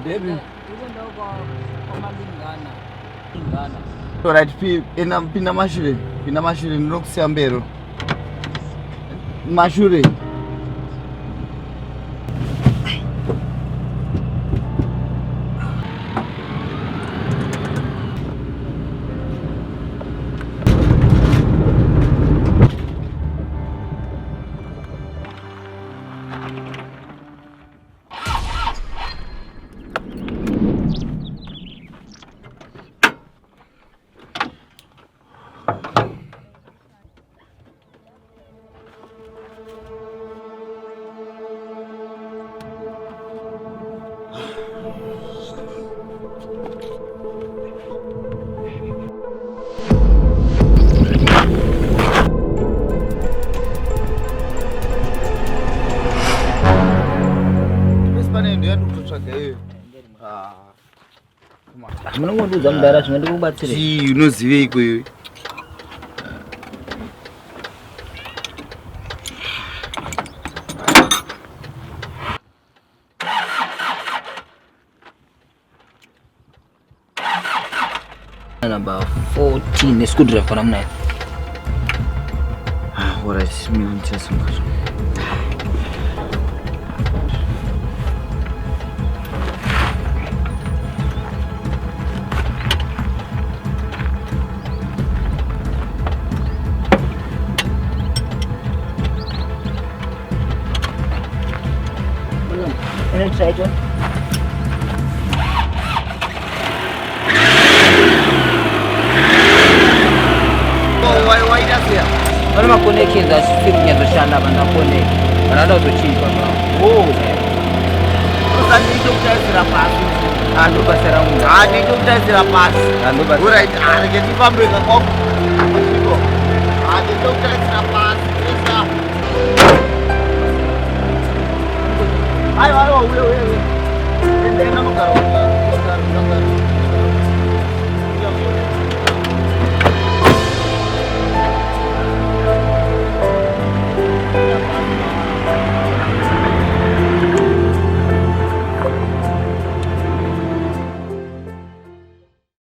Baby. Ukwenda kwa malingana. Ingana. Alright, pina mashure. Pina mashure ndinokusiya mbero. Mashure. Munongoduza mudara zvimwe ndikubatsire. Chii unozive ikweyo? Number 14 screwdriver for namna. Alright, mimi nitasunga. Let's try it. Why does it? Wale makoneki za simu nyazoshana banakone. Banada utochipa baba. Sasa ndio kutazira pasi. Ando basera mu. Ndio kutazira pasi. Ando basera. Alright, ngeti pambe ngako. Ndio kutazira pasi. Sasa. Ayo wewe. Ndio ndio